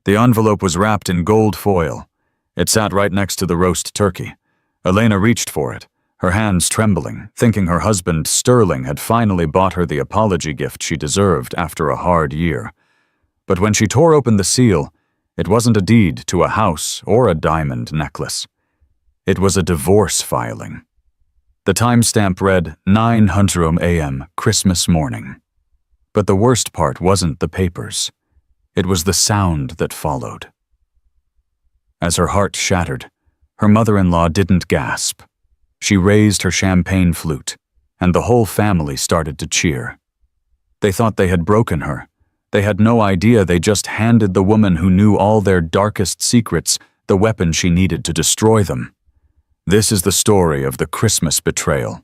The envelope was wrapped in gold foil. It sat right next to the roast turkey. Elena reached for it, her hands trembling, thinking her husband Sterling had finally bought her the apology gift she deserved after a hard year. But when she tore open the seal, it wasn't a deed to a house or a diamond necklace. It was a divorce filing. The timestamp read 9:00 a.m. Christmas morning. But the worst part wasn't the papers. It was the sound that followed. As her heart shattered, her mother-in-law didn't gasp. She raised her champagne flute, and the whole family started to cheer. They thought they had broken her. They had no idea they just handed the woman who knew all their darkest secrets the weapon she needed to destroy them. This is the story of the Christmas betrayal.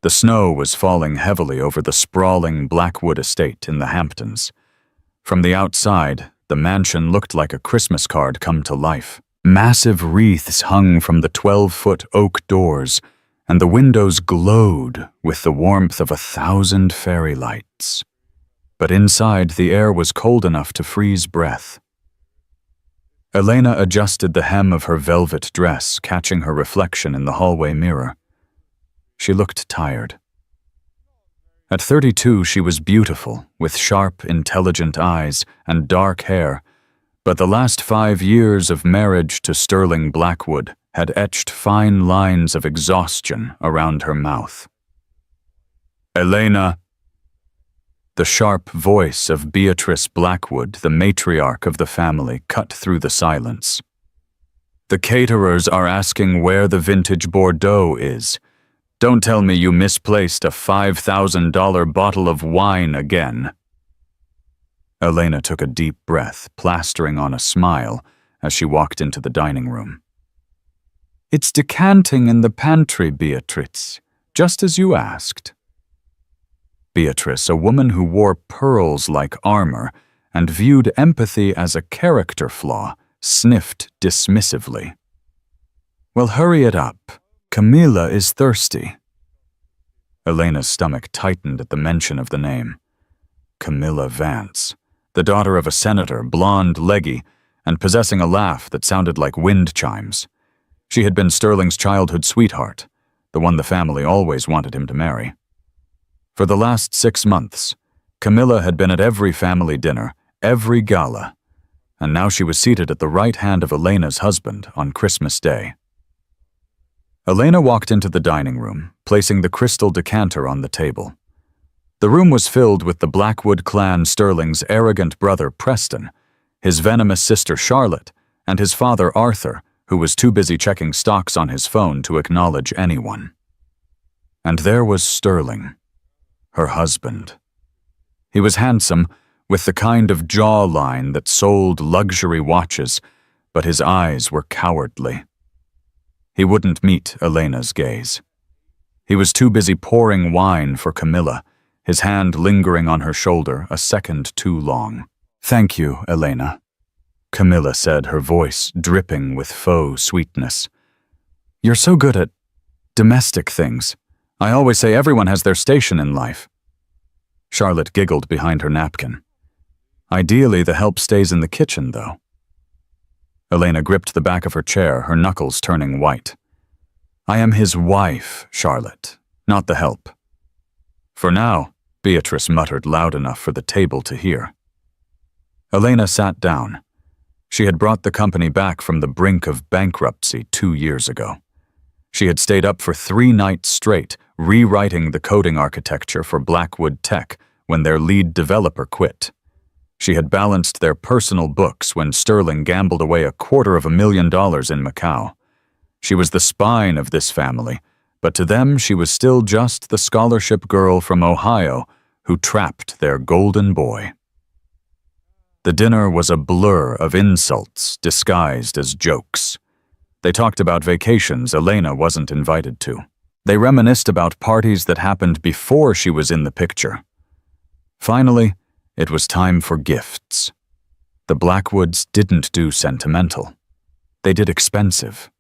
The snow was falling heavily over the sprawling Blackwood estate in the Hamptons. From the outside, the mansion looked like a Christmas card come to life. Massive wreaths hung from the 12-foot oak doors, and the windows glowed with the warmth of 1,000 fairy lights. But inside, the air was cold enough to freeze breath. Elena adjusted the hem of her velvet dress, catching her reflection in the hallway mirror. She looked tired. At 32, she was beautiful, with sharp, intelligent eyes and dark hair, but the last 5 years of marriage to Sterling Blackwood had etched fine lines of exhaustion around her mouth. "Elena!" The sharp voice of Beatrice Blackwood, the matriarch of the family, cut through the silence. "The caterers are asking where the vintage Bordeaux is. Don't tell me you misplaced a $5,000 bottle of wine again." Elena took a deep breath, plastering on a smile as she walked into the dining room. "It's decanting in the pantry, Beatrice, just as you asked." Beatrice, a woman who wore pearls like armor and viewed empathy as a character flaw, sniffed dismissively. "Well, hurry it up. Camilla is thirsty." Elena's stomach tightened at the mention of the name. Camilla Vance, the daughter of a senator, blonde, leggy, and possessing a laugh that sounded like wind chimes. She had been Sterling's childhood sweetheart, the one the family always wanted him to marry. For the last 6 months, Camilla had been at every family dinner, every gala, and now she was seated at the right hand of Elena's husband on Christmas Day. Elena walked into the dining room, placing the crystal decanter on the table. The room was filled with the Blackwood clan Sterling's arrogant brother Preston, his venomous sister Charlotte, and his father Arthur, who was too busy checking stocks on his phone to acknowledge anyone. And there was Sterling, her husband. He was handsome, with the kind of jawline that sold luxury watches, but his eyes were cowardly. He wouldn't meet Elena's gaze. He was too busy pouring wine for Camilla, his hand lingering on her shoulder a second too long. "Thank you, Elena," Camilla said, her voice dripping with faux sweetness. "You're so good at domestic things. I always say everyone has their station in life." Charlotte giggled behind her napkin. "Ideally, the help stays in the kitchen, though." Elena gripped the back of her chair, her knuckles turning white. "I am his wife, Charlotte, not the help." "For now," Beatrice muttered loud enough for the table to hear. Elena sat down. She had brought the company back from the brink of bankruptcy 2 years ago. She had stayed up for 3 nights straight, rewriting the coding architecture for Blackwood Tech when their lead developer quit. She had balanced their personal books when Sterling gambled away $250,000 in Macau. She was the spine of this family, but to them she was still just the scholarship girl from Ohio who trapped their golden boy. The dinner was a blur of insults disguised as jokes. They talked about vacations Elena wasn't invited to. They reminisced about parties that happened before she was in the picture. Finally, it was time for gifts. The Blackwoods didn't do sentimental. They did expensive.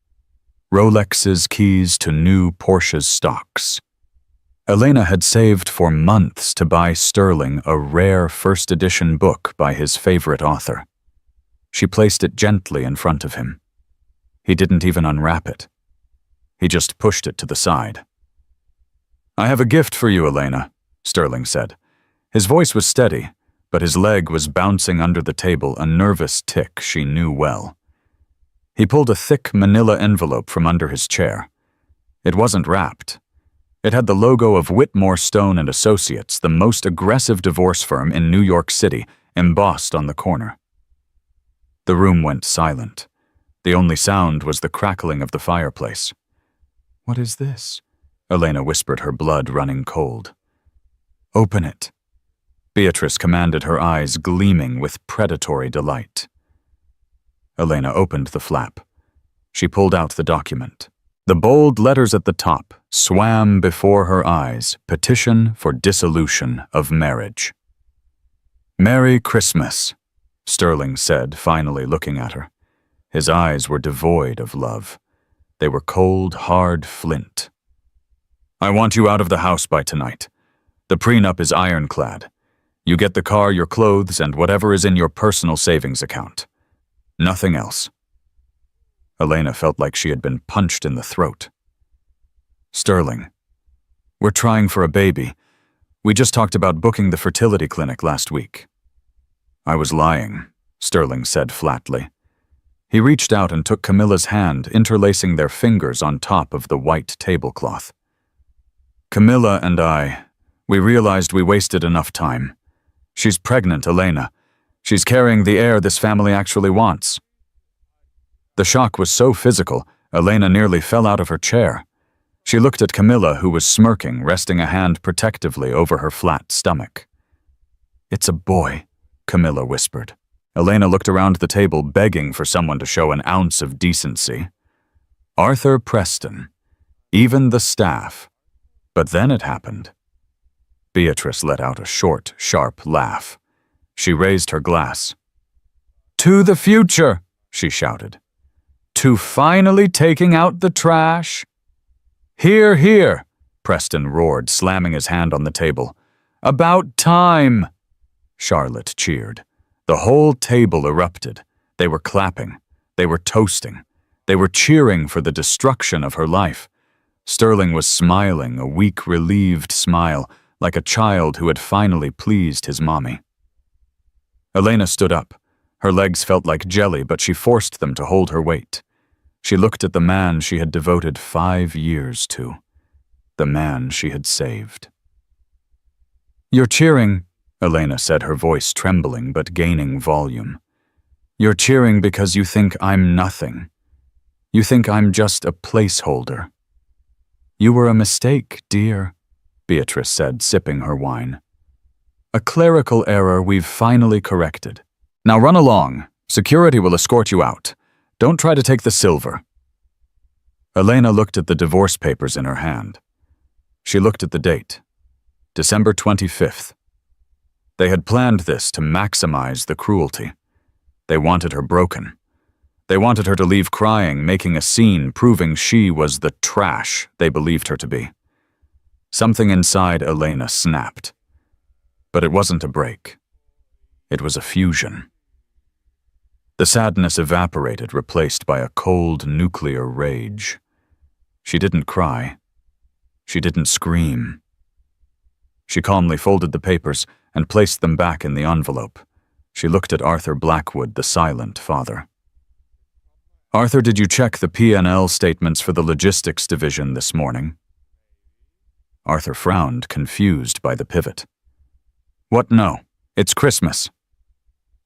Rolex's keys to new Porsche's stocks. Elena had saved for months to buy Sterling a rare first-edition book by his favorite author. She placed it gently in front of him. He didn't even unwrap it. He just pushed it to the side. "I have a gift for you, Elena," Sterling said. His voice was steady, but his leg was bouncing under the table, a nervous tic she knew well. He pulled a thick manila envelope from under his chair. It wasn't wrapped. It had the logo of Whitmore Stone and Associates, the most aggressive divorce firm in New York City, embossed on the corner. The room went silent. The only sound was the crackling of the fireplace. "What is this?" Elena whispered, her blood running cold. "Open it." Beatrice commanded, her eyes gleaming with predatory delight. Elena opened the flap. She pulled out the document. The bold letters at the top swam before her eyes: Petition for Dissolution of Marriage. "Merry Christmas," Sterling said, finally looking at her. His eyes were devoid of love. They were cold, hard flint. "I want you out of the house by tonight. The prenup is ironclad. You get the car, your clothes, and whatever is in your personal savings account. Nothing else." Elena felt like she had been punched in the throat. "Sterling, we're trying for a baby. We just talked about booking the fertility clinic last week." "I was lying," Sterling said flatly. He reached out and took Camilla's hand, interlacing their fingers on top of the white tablecloth. "Camilla and we realized we wasted enough time. She's pregnant, Elena. She's carrying the heir this family actually wants." The shock was so physical, Elena nearly fell out of her chair. She looked at Camilla, who was smirking, resting a hand protectively over her flat stomach. "It's a boy," Camilla whispered. Elena looked around the table, begging for someone to show an ounce of decency. Arthur Preston. Even the staff. But then it happened. Beatrice let out a short, sharp laugh. She raised her glass. "To the future," she shouted. "To finally taking out the trash." "Hear, hear," Preston roared, slamming his hand on the table. "About time," Charlotte cheered. The whole table erupted. They were clapping. They were toasting. They were cheering for the destruction of her life. Sterling was smiling, a weak, relieved smile, like a child who had finally pleased his mommy. Elena stood up. Her legs felt like jelly, but she forced them to hold her weight. She looked at the man she had devoted 5 years to. The man she had saved. "You're cheering," Elena said, her voice trembling but gaining volume. "You're cheering because you think I'm nothing. You think I'm just a placeholder." "You were a mistake, dear," Beatrice said, sipping her wine. "A clerical error we've finally corrected. Now run along. Security will escort you out. Don't try to take the silver." Elena looked at the divorce papers in her hand. She looked at the date. December 25th. They had planned this to maximize the cruelty. They wanted her broken. They wanted her to leave crying, making a scene, proving she was the trash they believed her to be. Something inside Elena snapped. But it wasn't a break. It was a fusion. The sadness evaporated, replaced by a cold nuclear rage. She didn't cry. She didn't scream. She calmly folded the papers and placed them back in the envelope. She looked at Arthur Blackwood, the silent father. "Arthur, did you check the P&L statements for the logistics division this morning?" Arthur frowned, confused by the pivot. "What, no? It's Christmas."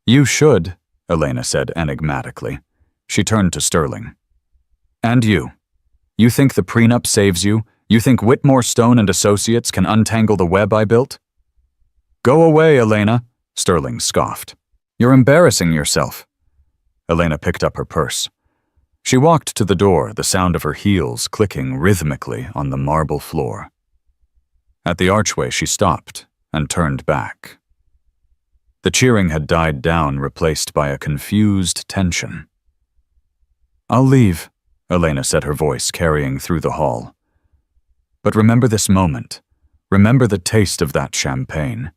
"You should," Elena said enigmatically. She turned to Sterling. "And you? You think the prenup saves you? You think Whitmore Stone and Associates can untangle the web I built?" "Go away, Elena," Sterling scoffed. "You're embarrassing yourself." Elena picked up her purse. She walked to the door, the sound of her heels clicking rhythmically on the marble floor. At the archway, she stopped and turned back. The cheering had died down, replaced by a confused tension. "I'll leave," Elena said, her voice carrying through the hall. "But remember this moment. Remember the taste of that champagne.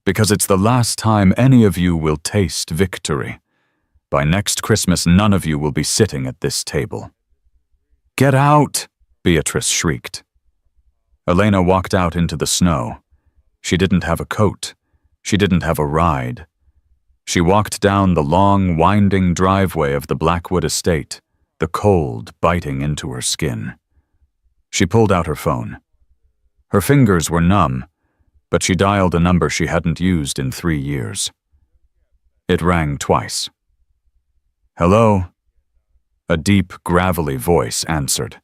Because it's the last time any of you will taste victory. By next Christmas, none of you will be sitting at this table." "Get out!" Beatrice shrieked. Elena walked out into the snow. She didn't have a coat. She didn't have a ride. She walked down the long, winding driveway of the Blackwood estate, the cold biting into her skin. She pulled out her phone. Her fingers were numb, but she dialed a number she hadn't used in 3 years. It rang twice. "Hello?" A deep, gravelly voice answered.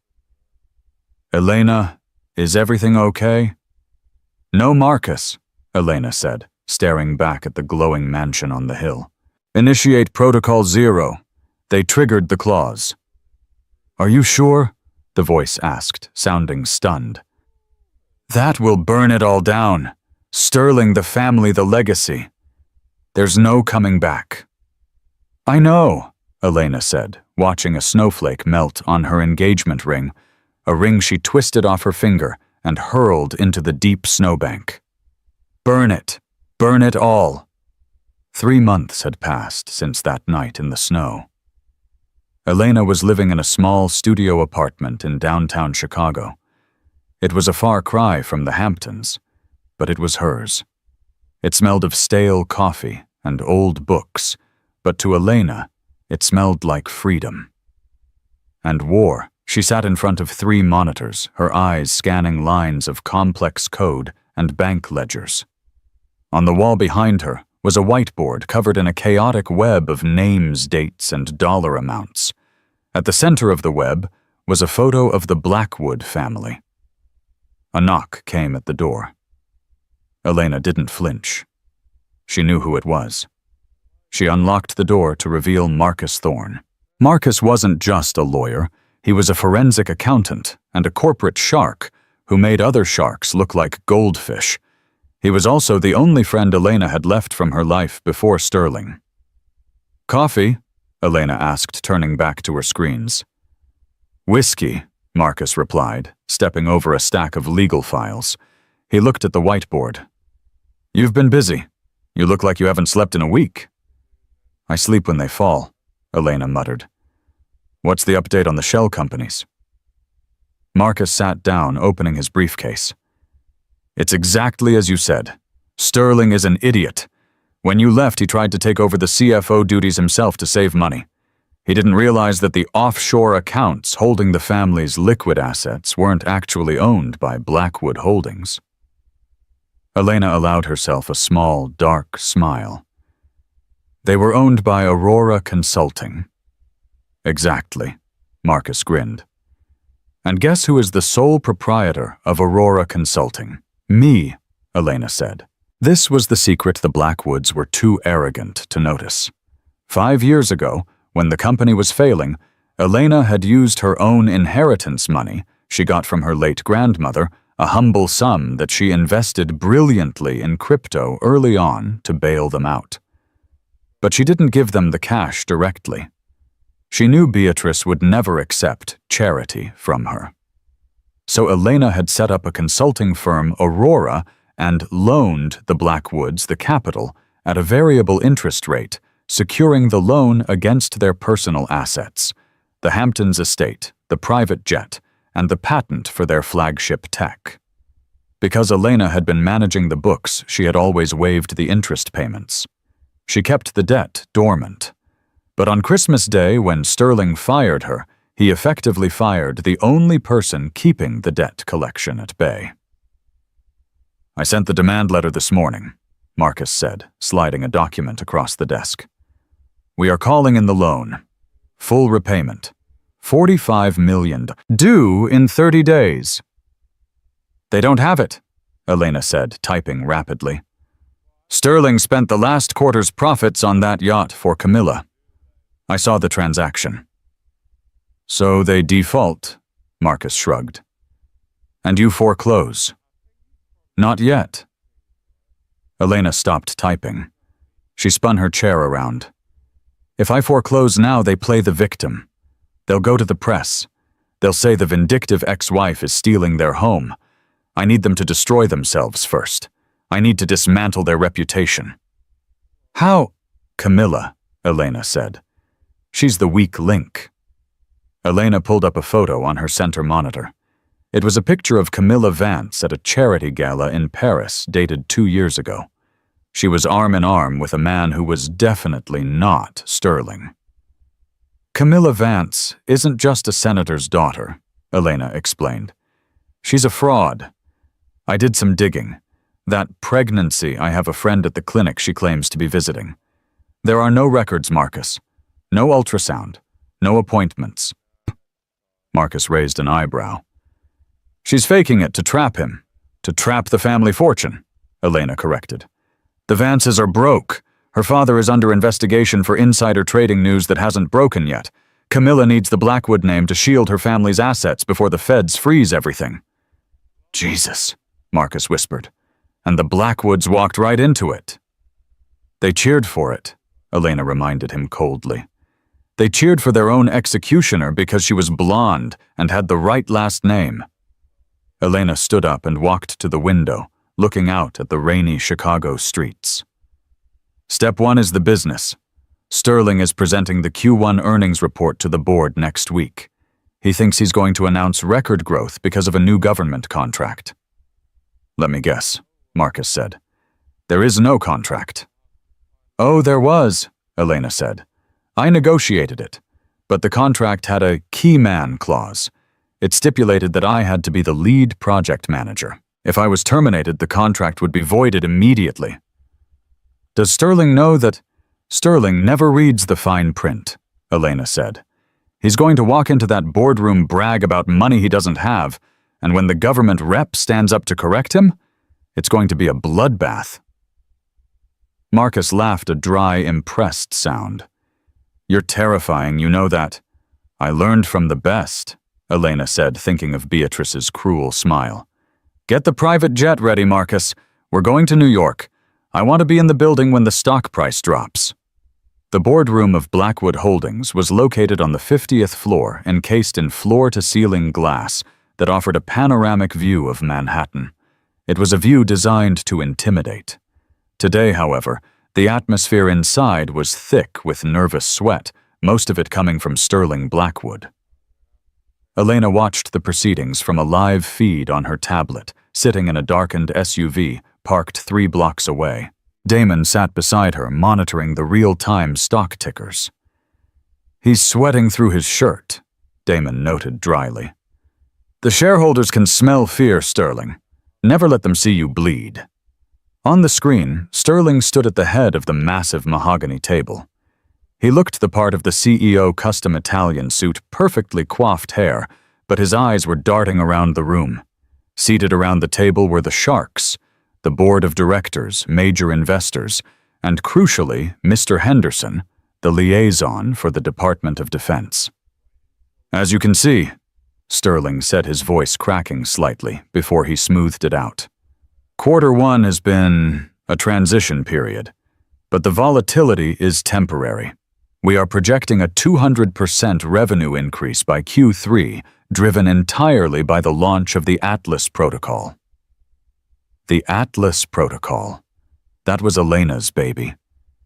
"Elena, is everything okay?" "No, Marcus," Elena said, staring back at the glowing mansion on the hill. "Initiate Protocol 0. They triggered the clause." "Are you sure?" the voice asked, sounding stunned. "That will burn it all down. Sterling, the family, the legacy. There's no coming back." "I know," Elena said, watching a snowflake melt on her engagement ring, a ring she twisted off her finger and hurled into the deep snowbank. "Burn it. Burn it all." 3 months had passed since that night in the snow. Elena was living in a small studio apartment in downtown Chicago. It was a far cry from the Hamptons, but it was hers. It smelled of stale coffee and old books, but to Elena, it smelled like freedom. And war. She sat in front of 3 monitors, her eyes scanning lines of complex code and bank ledgers. On the wall behind her was a whiteboard covered in a chaotic web of names, dates, and dollar amounts. At the center of the web was a photo of the Blackwood family. A knock came at the door. Elena didn't flinch. She knew who it was. She unlocked the door to reveal Marcus Thorne. Marcus wasn't just a lawyer. He was a forensic accountant and a corporate shark who made other sharks look like goldfish. He was also the only friend Elena had left from her life before Sterling. "Coffee?" Elena asked, turning back to her screens. "Whiskey," Marcus replied, stepping over a stack of legal files. He looked at the whiteboard. "You've been busy. You look like you haven't slept in a week." "I sleep when they fall," Elena muttered. "What's the update on the shell companies?" Marcus sat down, opening his briefcase. "It's exactly as you said. Sterling is an idiot. When you left, he tried to take over the CFO duties himself to save money. He didn't realize that the offshore accounts holding the family's liquid assets weren't actually owned by Blackwood Holdings." Elena allowed herself a small, dark smile. "They were owned by Aurora Consulting." "Exactly," Marcus grinned. "And guess who is the sole proprietor of Aurora Consulting?" "Me," Elena said. This was the secret the Blackwoods were too arrogant to notice. 5 years ago, when the company was failing, Elena had used her own inheritance money she got from her late grandmother, a humble sum that she invested brilliantly in crypto early on to bail them out. But she didn't give them the cash directly. She knew Beatrice would never accept charity from her. So Elena had set up a consulting firm, Aurora, and loaned the Blackwoods the capital at a variable interest rate, securing the loan against their personal assets, the Hamptons estate, the private jet, and the patent for their flagship tech. Because Elena had been managing the books, she had always waived the interest payments. She kept the debt dormant. But on Christmas Day, when Sterling fired her, he effectively fired the only person keeping the debt collection at bay. "I sent the demand letter this morning," Marcus said, sliding a document across the desk. "We are calling in the loan. Full repayment. $45 million. Due in 30 days. "They don't have it," Elena said, typing rapidly. "Sterling spent the last quarter's profits on that yacht for Camilla. I saw the transaction." "So they default," Marcus shrugged. "And you foreclose?" "Not yet." Elena stopped typing. She spun her chair around. "If I foreclose now, they play the victim. They'll go to the press. They'll say the vindictive ex-wife is stealing their home. I need them to destroy themselves first. I need to dismantle their reputation." "How?" "Camilla," Elena said. She's the weak link. Elena pulled up a photo on her center monitor. It was a picture of Camilla Vance at a charity gala in Paris dated 2 years ago. She was arm in arm with a man who was definitely not Sterling. Camilla Vance isn't just a senator's daughter, Elena explained. She's a fraud. I did some digging. That pregnancy, I have a friend at the clinic she claims to be visiting. There are no records, Marcus. No ultrasound. No appointments. Marcus raised an eyebrow. She's faking it to trap him. To trap the family fortune, Elena corrected. The Vances are broke. Her father is under investigation for insider trading news that hasn't broken yet. Camilla needs the Blackwood name to shield her family's assets before the feds freeze everything. Jesus, Marcus whispered. And the Blackwoods walked right into it. They cheered for it, Elena reminded him coldly. They cheered for their own executioner because she was blonde and had the right last name. Elena stood up and walked to the window, looking out at the rainy Chicago streets. Step 1 is the business. Sterling is presenting the Q1 earnings report to the board next week. He thinks he's going to announce record growth because of a new government contract. Let me guess, Marcus said. There is no contract. Oh, there was, Elena said. I negotiated it, but the contract had a key man clause. It stipulated that I had to be the lead project manager. If I was terminated, the contract would be voided immediately. Does Sterling know that? Sterling never reads the fine print, Elena said. He's going to walk into that boardroom, brag about money he doesn't have, and when the government rep stands up to correct him, it's going to be a bloodbath. Marcus laughed a dry, impressed sound. You're terrifying, you know that. I learned from the best, Elena said, thinking of Beatrice's cruel smile. Get the private jet ready, Marcus. We're going to New York. I want to be in the building when the stock price drops. The boardroom of Blackwood Holdings was located on the 50th floor, encased in floor-to-ceiling glass that offered a panoramic view of Manhattan. It was a view designed to intimidate. Today, however, the atmosphere inside was thick with nervous sweat, most of it coming from Sterling Blackwood. Elena watched the proceedings from a live feed on her tablet, sitting in a darkened SUV parked 3 blocks away. Damon sat beside her, monitoring the real-time stock tickers. He's sweating through his shirt, Damon noted dryly. The shareholders can smell fear, Sterling. Never let them see you bleed. On the screen, Sterling stood at the head of the massive mahogany table. He looked the part of the CEO custom Italian suit, perfectly coiffed hair, but his eyes were darting around the room. Seated around the table were the sharks, the board of directors, major investors, and crucially, Mr. Henderson, the liaison for the Department of Defense. As you can see, Sterling said, his voice cracking slightly before he smoothed it out. Q1 has been a transition period, but the volatility is temporary. We are projecting a 200% revenue increase by Q3, driven entirely by the launch of the Atlas Protocol. The Atlas Protocol. That was Elena's baby.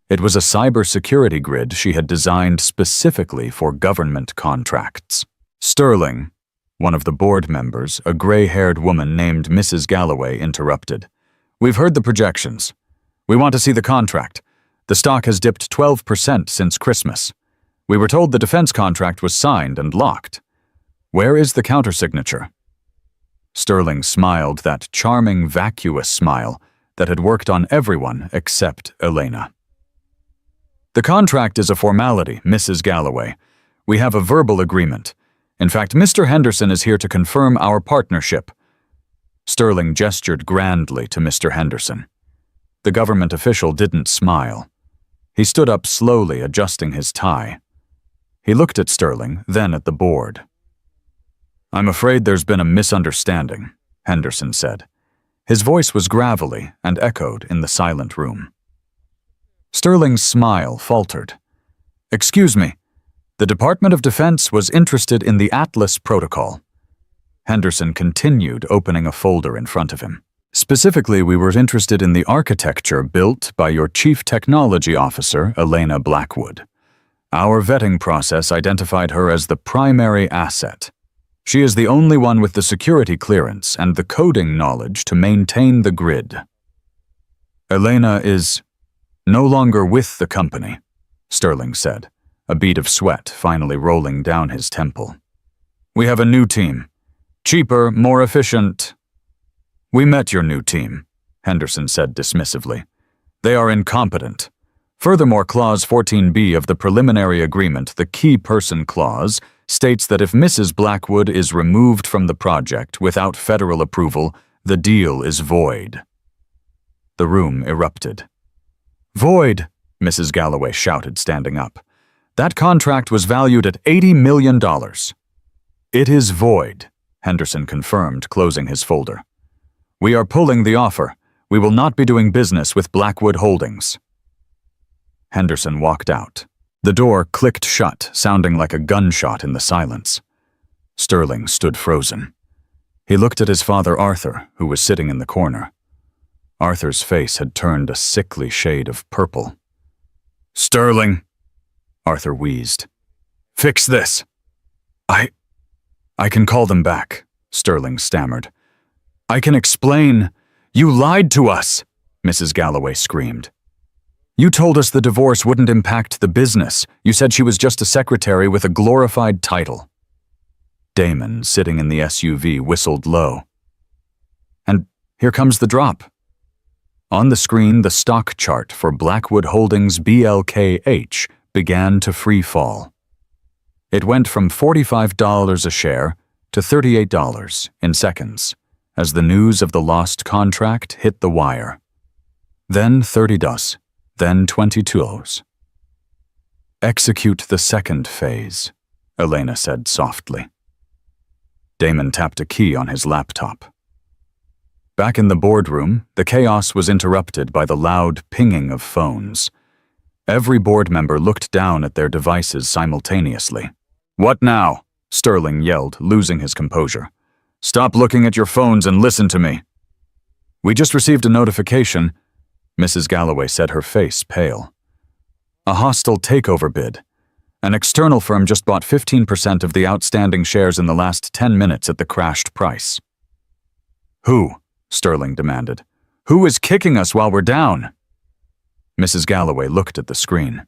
It was a cybersecurity grid she had designed specifically for government contracts. Sterling, one of the board members, a gray-haired woman named Mrs. Galloway, interrupted. We've heard the projections. We want to see the contract. The stock has dipped 12% since Christmas. We were told the defense contract was signed and locked. Where is the countersignature? Sterling smiled that charming, vacuous smile that had worked on everyone except Elena. The contract is a formality, Mrs. Galloway. We have a verbal agreement. In fact, Mr. Henderson is here to confirm our partnership. Sterling gestured grandly to Mr. Henderson. The government official didn't smile. He stood up slowly, adjusting his tie. He looked at Sterling, then at the board. I'm afraid there's been a misunderstanding, Henderson said. His voice was gravelly and echoed in the silent room. Sterling's smile faltered. Excuse me. The Department of Defense was interested in the Atlas Protocol. Henderson continued, opening a folder in front of him. Specifically, we were interested in the architecture built by your Chief Technology Officer, Elena Blackwood. Our vetting process identified her as the primary asset. She is the only one with the security clearance and the coding knowledge to maintain the grid. Elena is no longer with the company, Sterling said, a bead of sweat finally rolling down his temple. We have a new team. Cheaper, more efficient. We met your new team, Henderson said dismissively. They are incompetent. Furthermore, Clause 14B of the preliminary agreement, the key person clause, states that if Mrs. Blackwood is removed from the project without federal approval, the deal is void. The room erupted. Void, Mrs. Galloway shouted, standing up. That contract was valued at $80 million. It is void, Henderson confirmed, closing his folder. We are pulling the offer. We will not be doing business with Blackwood Holdings. Henderson walked out. The door clicked shut, sounding like a gunshot in the silence. Sterling stood frozen. He looked at his father Arthur, who was sitting in the corner. Arthur's face had turned a sickly shade of purple. Sterling, Arthur wheezed. Fix this. I can call them back, Sterling stammered. I can explain. You lied to us, Mrs. Galloway screamed. You told us the divorce wouldn't impact the business. You said she was just a secretary with a glorified title. Damon, sitting in the SUV, whistled low. And here comes the drop. On the screen, the stock chart for Blackwood Holdings BLKH began to free fall. It went from $45 a share to $38 in seconds as the news of the lost contract hit the wire. Then $30, then $22. Execute the second phase, Elena said softly. Damon tapped a key on his laptop. Back in the boardroom, the chaos was interrupted by the loud pinging of phones. Every board member looked down at their devices simultaneously. What now? Sterling yelled, losing his composure. Stop looking at your phones and listen to me. We just received a notification, Mrs. Galloway said, her face pale. A hostile takeover bid. An external firm just bought 15% of the outstanding shares in the last 10 minutes at the crashed price. Who? Sterling demanded. Who is kicking us while we're down? Mrs. Galloway looked at the screen.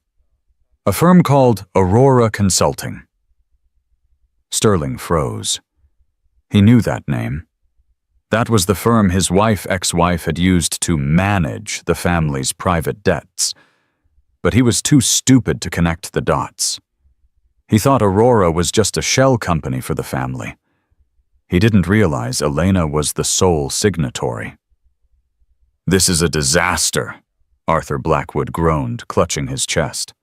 A firm called Aurora Consulting. Sterling froze. He knew that name. That was the firm his ex-wife had used to manage the family's private debts. But he was too stupid to connect the dots. He thought Aurora was just a shell company for the family. He didn't realize Elena was the sole signatory. This is a disaster, Arthur Blackwood groaned, clutching his chest.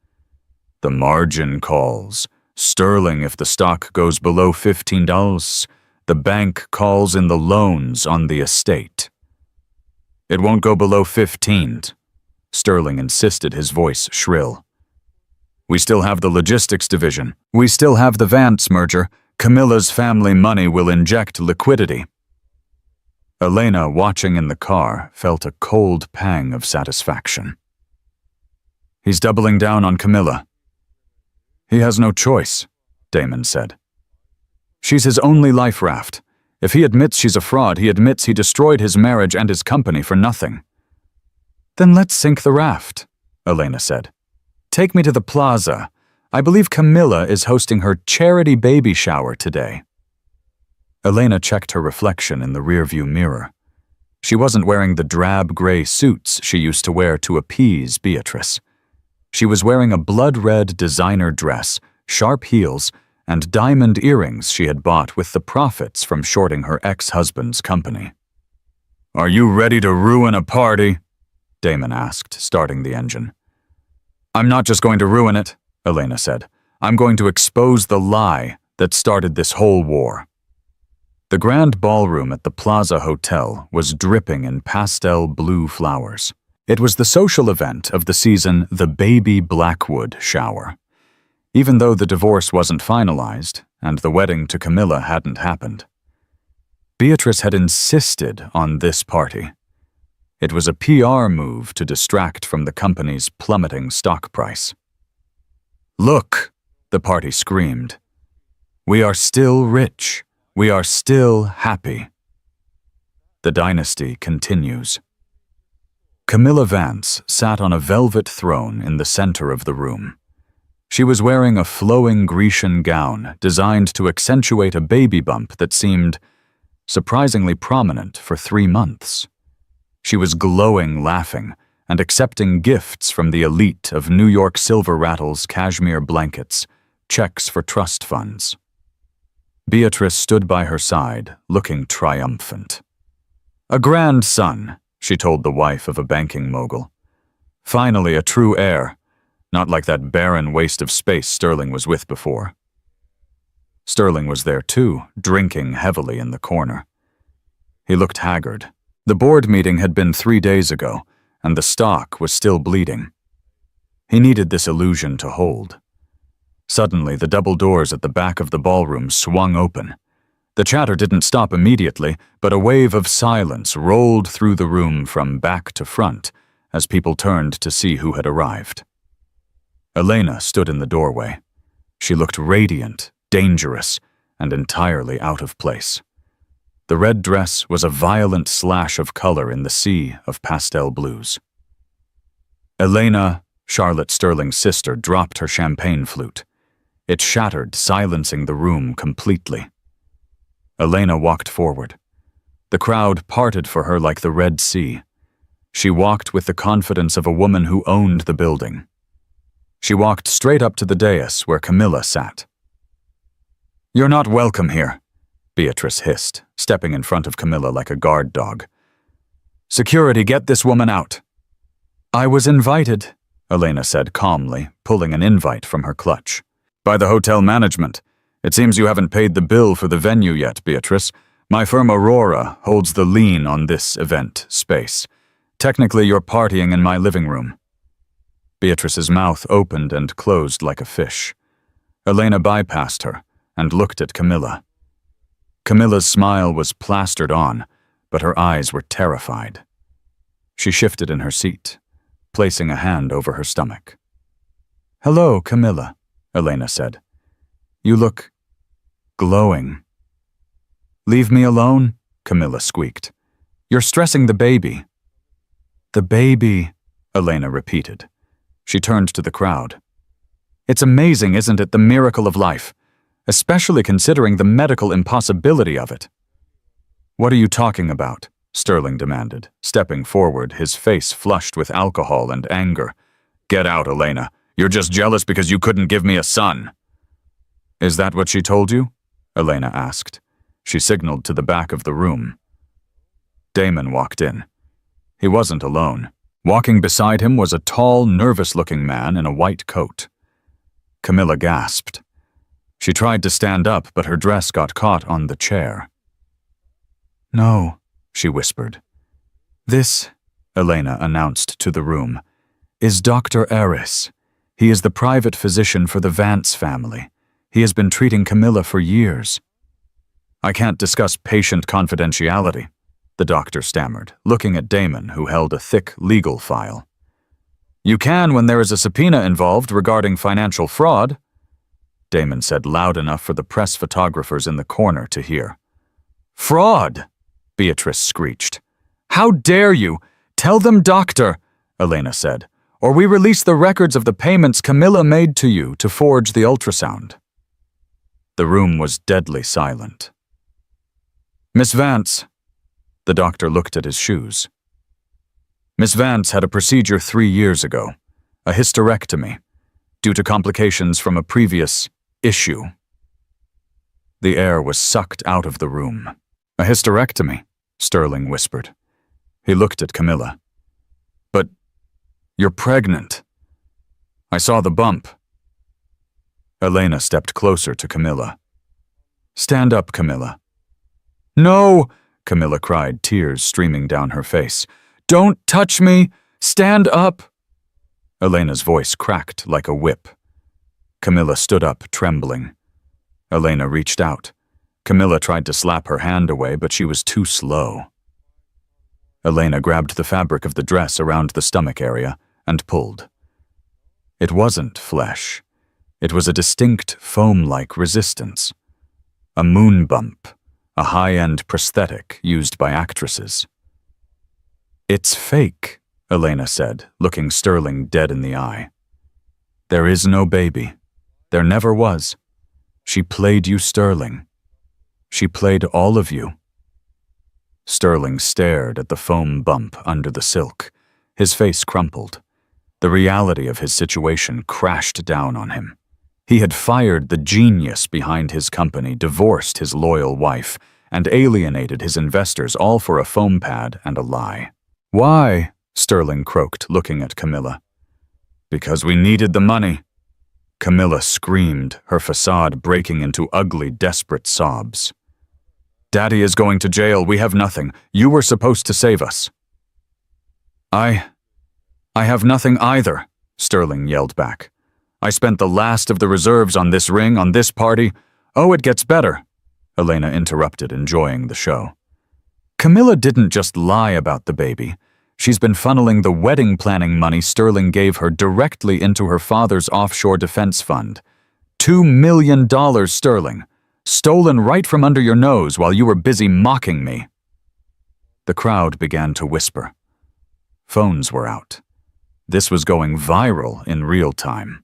The margin calls. Sterling, if the stock goes below $15, the bank calls in the loans on the estate. It won't go below 15, Sterling insisted, his voice shrill. We still have the logistics division. We still have the Vance merger. Camilla's family money will inject liquidity. Elena, watching in the car, felt a cold pang of satisfaction. He's doubling down on Camilla. He has no choice, Damon said. She's his only life raft. If he admits she's a fraud, he admits he destroyed his marriage and his company for nothing. Then let's sink the raft, Elena said. Take me to the plaza. I believe Camilla is hosting her charity baby shower today. Elena checked her reflection in the rearview mirror. She wasn't wearing the drab gray suits she used to wear to appease Beatrice. She was wearing a blood-red designer dress, sharp heels, and diamond earrings she had bought with the profits from shorting her ex-husband's company. Are you ready to ruin a party? Damon asked, starting the engine. I'm not just going to ruin it, Elena said. I'm going to expose the lie that started this whole war. The grand ballroom at the Plaza Hotel was dripping in pastel blue flowers. It was the social event of the season, the Baby Blackwood shower. Even though the divorce wasn't finalized and the wedding to Camilla hadn't happened. Beatrice had insisted on this party. It was a PR move to distract from the company's plummeting stock price. Look, the party screamed. We are still rich. We are still happy. The dynasty continues. Camilla Vance sat on a velvet throne in the center of the room. She was wearing a flowing Grecian gown designed to accentuate a baby bump that seemed surprisingly prominent for 3 months. She was glowing laughing and accepting gifts from the elite of New York Silver Rattle's cashmere blankets, checks for trust funds. Beatrice stood by her side, looking triumphant. A grandson, she told the wife of a banking mogul. Finally, a true heir, not like that barren waste of space Sterling was with before. Sterling was there too, drinking heavily in the corner. He looked haggard. The board meeting had been 3 days ago, and the stock was still bleeding. He needed this illusion to hold. Suddenly, the double doors at the back of the ballroom swung open. The chatter didn't stop immediately, but a wave of silence rolled through the room from back to front as people turned to see who had arrived. Elena stood in the doorway. She looked radiant, dangerous, and entirely out of place. The red dress was a violent slash of color in the sea of pastel blues. Elena, Charlotte Sterling's sister, dropped her champagne flute. It shattered, silencing the room completely. Elena walked forward. The crowd parted for her like the Red Sea. She walked with the confidence of a woman who owned the building. She walked straight up to the dais where Camilla sat. "You're not welcome here," Beatrice hissed, stepping in front of Camilla like a guard dog. "Security, get this woman out." "I was invited," Elena said calmly, pulling an invite from her clutch. "By the hotel management. It seems you haven't paid the bill for the venue yet, Beatrice. My firm Aurora holds the lien on this event space. Technically, you're partying in my living room." Beatrice's mouth opened and closed like a fish. Elena bypassed her and looked at Camilla. Camilla's smile was plastered on, but her eyes were terrified. She shifted in her seat, placing a hand over her stomach. "Hello, Camilla," Elena said. "You look glowing." "Leave me alone," Camilla squeaked. "You're stressing the baby." "The baby," Elena repeated. She turned to the crowd. "It's amazing, isn't it, the miracle of life? Especially considering the medical impossibility of it." "What are you talking about?" Sterling demanded, stepping forward, his face flushed with alcohol and anger. "Get out, Elena. You're just jealous because you couldn't give me a son." "Is that what she told you?" Elena asked. She signaled to the back of the room. Damon walked in. He wasn't alone. Walking beside him was a tall, nervous-looking man in a white coat. Camilla gasped. She tried to stand up, but her dress got caught on the chair. "No," she whispered. "This," Elena announced to the room, "is Dr. Eris. He is the private physician for the Vance family. He has been treating Camilla for years." "I can't discuss patient confidentiality," the doctor stammered, looking at Damon, who held a thick legal file. "You can when there is a subpoena involved regarding financial fraud," Damon said loud enough for the press photographers in the corner to hear. "Fraud!" Beatrice screeched. "How dare you? Tell them, doctor," Elena said, "or we release the records of the payments Camilla made to you to forge the ultrasound." The room was deadly silent. "Miss Vance," the doctor looked at his shoes. "Miss Vance had a procedure 3 years ago, a hysterectomy, due to complications from a previous issue." The air was sucked out of the room. "A hysterectomy," Sterling whispered. He looked at Camilla. "But you're pregnant." "I saw the bump." Elena stepped closer to Camilla. "Stand up, Camilla." "No!" Camilla cried, tears streaming down her face. "Don't touch me! Stand up!" Elena's voice cracked like a whip. Camilla stood up, trembling. Elena reached out. Camilla tried to slap her hand away, but she was too slow. Elena grabbed the fabric of the dress around the stomach area and pulled. It wasn't flesh. It was a distinct foam-like resistance. A moon bump, a high-end prosthetic used by actresses. "It's fake," Elena said, looking Sterling dead in the eye. "There is no baby. There never was. She played you, Sterling. She played all of you." Sterling stared at the foam bump under the silk. His face crumpled. The reality of his situation crashed down on him. He had fired the genius behind his company, divorced his loyal wife, and alienated his investors, all for a foam pad and a lie. "Why?" Sterling croaked, looking at Camilla. "Because we needed the money." Camilla screamed, her facade breaking into ugly, desperate sobs. "Daddy is going to jail. We have nothing. You were supposed to save us." I have nothing either," Sterling yelled back. "I spent the last of the reserves on this ring, on this party. Oh, it gets better," Elena interrupted, enjoying the show. "Camilla didn't just lie about the baby. She's been funneling the wedding planning money Sterling gave her directly into her father's offshore defense fund. $2 million, Sterling. Stolen right from under your nose while you were busy mocking me." The crowd began to whisper. Phones were out. This was going viral in real time.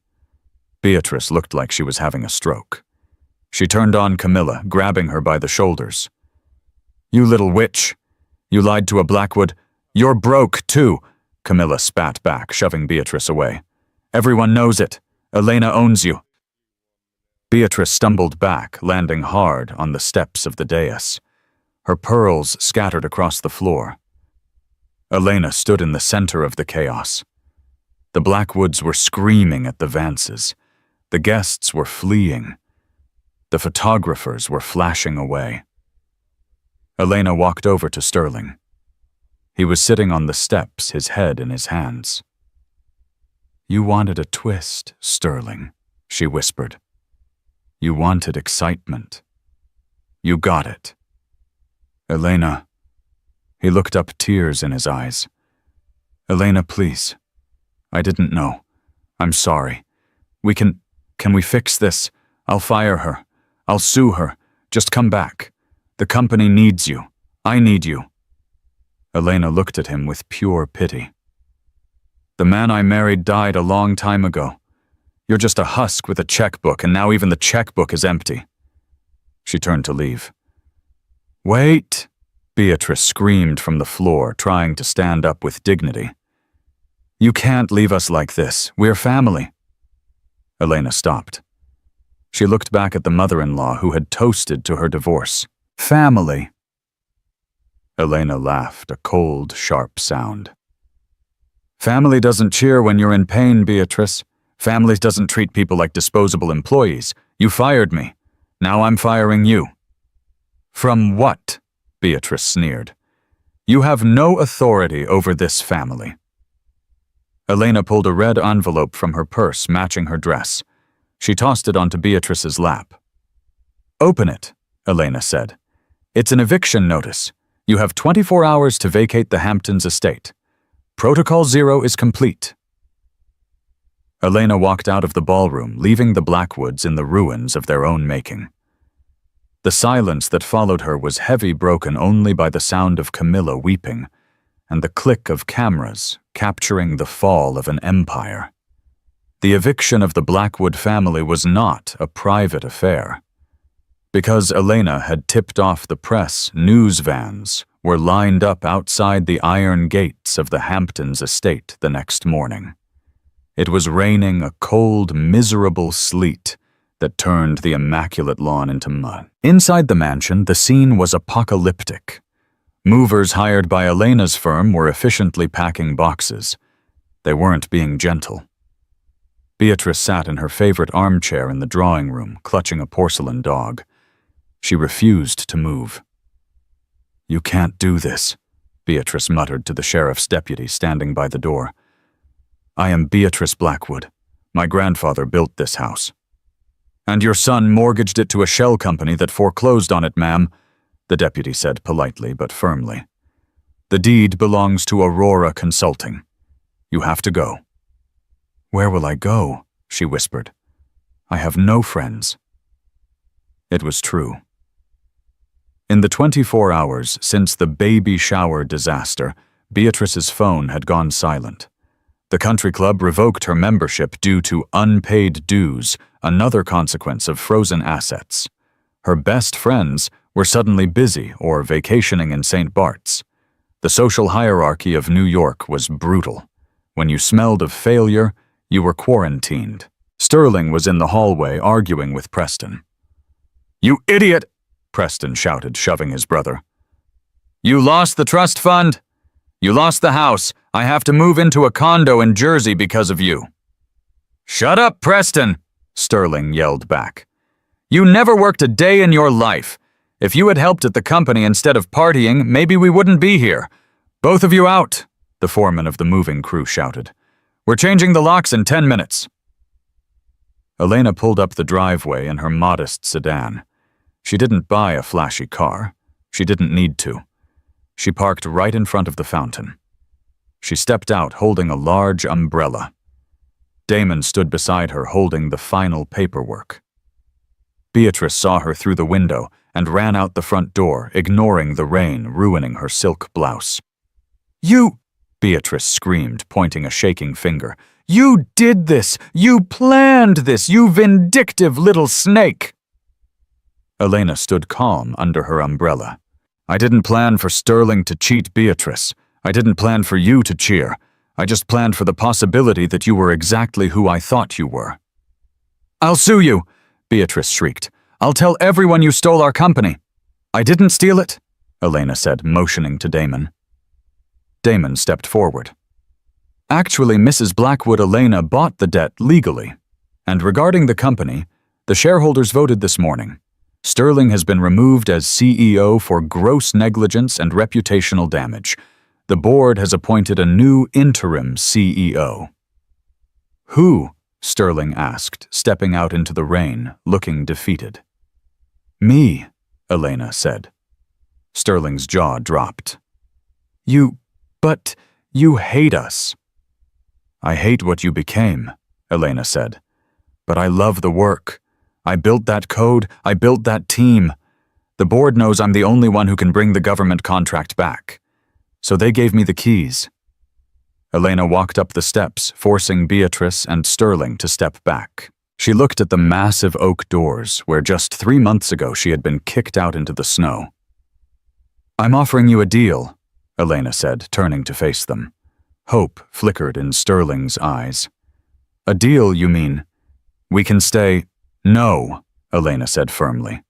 Beatrice looked like she was having a stroke. She turned on Camilla, grabbing her by the shoulders. "You little witch. You lied to a Blackwood. You're broke, too," Camilla spat back, shoving Beatrice away. "Everyone knows it. Elena owns you." Beatrice stumbled back, landing hard on the steps of the dais. Her pearls scattered across the floor. Elena stood in the center of the chaos. The Blackwoods were screaming at the Vances. The guests were fleeing. The photographers were flashing away. Elena walked over to Sterling. He was sitting on the steps, his head in his hands. "You wanted a twist, Sterling," she whispered. "You wanted excitement. You got it." "Elena." He looked up, tears in his eyes. "Elena, please. I didn't know. I'm sorry. Can we fix this? I'll fire her. I'll sue her. Just come back. The company needs you. I need you." Elena looked at him with pure pity. "The man I married died a long time ago. You're just a husk with a checkbook, and now even the checkbook is empty." She turned to leave. "Wait!" Beatrice screamed from the floor, trying to stand up with dignity. "You can't leave us like this. We're family." Elena stopped. She looked back at the mother-in-law who had toasted to her divorce. "Family." Elena laughed, a cold, sharp sound. "Family doesn't cheer when you're in pain, Beatrice. Family doesn't treat people like disposable employees. You fired me. Now I'm firing you." "From what?" Beatrice sneered. "You have no authority over this family." Elena pulled a red envelope from her purse, matching her dress. She tossed it onto Beatrice's lap. "Open it," Elena said. "It's an eviction notice. You have 24 hours to vacate the Hamptons estate. Protocol 0 is complete." Elena walked out of the ballroom, leaving the Blackwoods in the ruins of their own making. The silence that followed her was heavy, broken only by the sound of Camilla weeping and the click of cameras capturing the fall of an empire. The eviction of the Blackwood family was not a private affair. Because Elena had tipped off the press, news vans were lined up outside the iron gates of the Hamptons estate the next morning. It was raining a cold, miserable sleet that turned the immaculate lawn into mud. Inside the mansion, the scene was apocalyptic. Movers hired by Elena's firm were efficiently packing boxes. They weren't being gentle. Beatrice sat in her favorite armchair in the drawing room, clutching a porcelain dog. She refused to move. "You can't do this," Beatrice muttered to the sheriff's deputy standing by the door. "I am Beatrice Blackwood. My grandfather built this house." "And your son mortgaged it to a shell company that foreclosed on it, ma'am," the deputy said politely but firmly. "The deed belongs to Aurora Consulting. You have to go." "Where will I go?" she whispered. I have no friends. It was true. In the 24 hours since the baby shower disaster, Beatrice's phone had gone silent. The country club revoked her membership due to unpaid dues, another consequence of frozen assets. Her best friends were suddenly busy or vacationing in St. Bart's. The social hierarchy of New York was brutal. When you smelled of failure, you were quarantined. Sterling was in the hallway arguing with Preston. "You idiot!" Preston shouted, shoving his brother. "You lost the trust fund? You lost the house. I have to move into a condo in Jersey because of you." "Shut up, Preston!" Sterling yelled back. "You never worked a day in your life. If you had helped at the company instead of partying, maybe we wouldn't be here. Both of you out," the foreman of the moving crew shouted. "We're changing the locks in 10 minutes. Elena pulled up the driveway in her modest sedan. She didn't buy a flashy car. She didn't need to. She parked right in front of the fountain. She stepped out holding a large umbrella. Damon stood beside her holding the final paperwork. Beatrice saw her through the window and ran out the front door, ignoring the rain ruining her silk blouse. "You!" Beatrice screamed, pointing a shaking finger. "You did this! You planned this, you vindictive little snake!" Elena stood calm under her umbrella. "I didn't plan for Sterling to cheat Beatrice. I didn't plan for you to cheer. I just planned for the possibility that you were exactly who I thought you were." "I'll sue you!" Beatrice shrieked. "I'll tell everyone you stole our company." "I didn't steal it," Elena said, motioning to Damon. Damon stepped forward. "Actually, Mrs. Blackwood Elena bought the debt legally. And regarding the company, the shareholders voted this morning. Sterling has been removed as CEO for gross negligence and reputational damage. The board has appointed a new interim CEO." "Who?" Sterling asked, stepping out into the rain, looking defeated. "Me," Elena said. Sterling's jaw dropped. But you hate us." "I hate what you became," Elena said. "But I love the work. I built that code, I built that team. The board knows I'm the only one who can bring the government contract back. So they gave me the keys." Elena walked up the steps, forcing Beatrice and Sterling to step back. She looked at the massive oak doors where just 3 months ago she had been kicked out into the snow. "I'm offering you a deal," Elena said, turning to face them. Hope flickered in Sterling's eyes. "A deal, you mean? We can stay—" "No," Elena said firmly.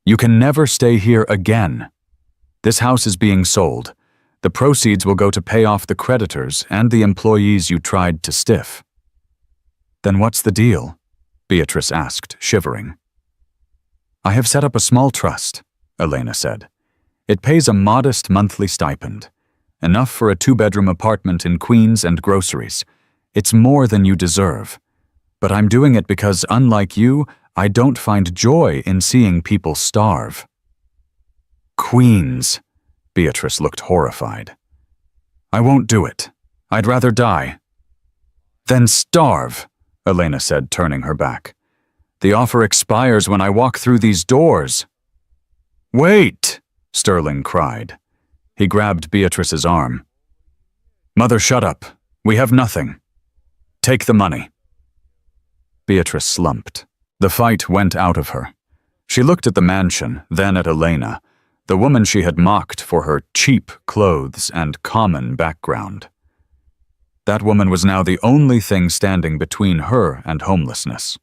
"You can never stay here again. This house is being sold. The proceeds will go to pay off the creditors and the employees you tried to stiff." "Then what's the deal?" Beatrice asked, shivering. "I have set up a small trust," Elena said. "It pays a modest monthly stipend, enough for a 2-bedroom apartment in Queens and groceries. It's more than you deserve. But I'm doing it because, unlike you, I don't find joy in seeing people starve." "Queens," Beatrice looked horrified. "I won't do it. I'd rather die." "Then starve," Elena said, turning her back. "The offer expires when I walk through these doors." "Wait!" Sterling cried. He grabbed Beatrice's arm. "Mother, shut up. We have nothing. Take the money." Beatrice slumped. The fight went out of her. She looked at the mansion, then at Elena, the woman she had mocked for her cheap clothes and common background. That woman was now the only thing standing between her and homelessness.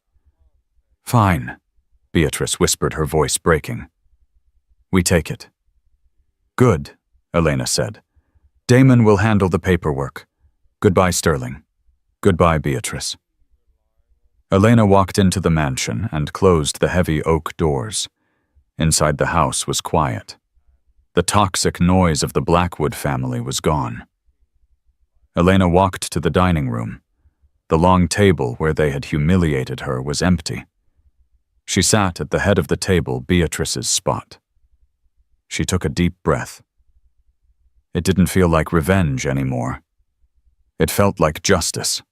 "Fine," Beatrice whispered, her voice breaking. "We take it." "Good," Elena said. "Damon will handle the paperwork. Goodbye, Sterling. Goodbye, Beatrice." Elena walked into the mansion and closed the heavy oak doors. Inside the house was quiet. The toxic noise of the Blackwood family was gone. Elena walked to the dining room. The long table where they had humiliated her was empty. She sat at the head of the table, Beatrice's spot. She took a deep breath. It didn't feel like revenge anymore. It felt like justice.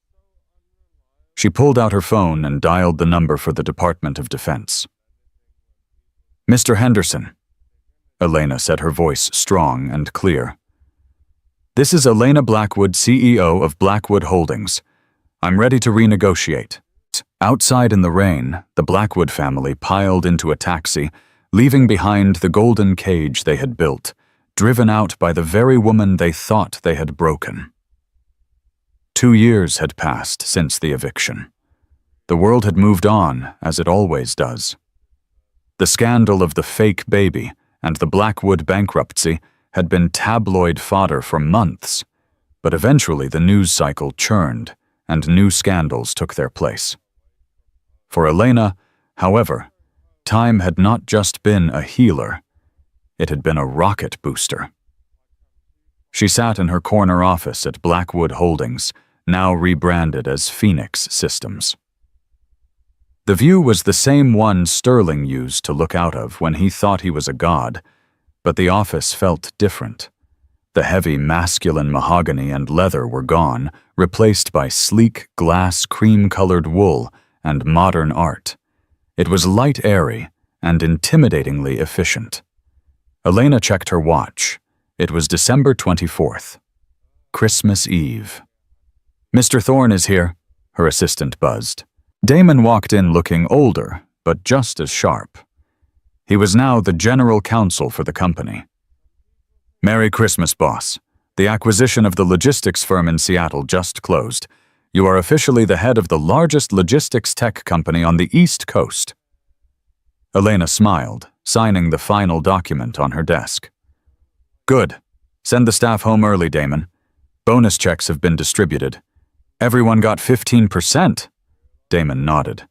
She pulled out her phone and dialed the number for the Department of Defense. "Mr. Henderson," Elena said, her voice strong and clear. "This is Elena Blackwood, CEO of Blackwood Holdings. I'm ready to renegotiate." Outside in the rain, the Blackwood family piled into a taxi, leaving behind the golden cage they had built, driven out by the very woman they thought they had broken. 2 years had passed since the eviction. The world had moved on, as it always does. The scandal of the fake baby and the Blackwood bankruptcy had been tabloid fodder for months, but eventually the news cycle churned and new scandals took their place. For Elena, however, time had not just been a healer, it had been a rocket booster. She sat in her corner office at Blackwood Holdings, now rebranded as Phoenix Systems. The view was the same one Sterling used to look out of when he thought he was a god, but the office felt different. The heavy masculine mahogany and leather were gone, replaced by sleek glass cream-colored wool and modern art. It was light-airy and intimidatingly efficient. Elena checked her watch. It was December 24th, Christmas Eve. "Mr. Thorne is here," her assistant buzzed. Damon walked in looking older, but just as sharp. He was now the general counsel for the company. "Merry Christmas, boss. The acquisition of the logistics firm in Seattle just closed. You are officially the head of the largest logistics tech company on the East Coast." Elena smiled, signing the final document on her desk. "Good. Send the staff home early, Damon. Bonus checks have been distributed. Everyone got 15%. Damon nodded.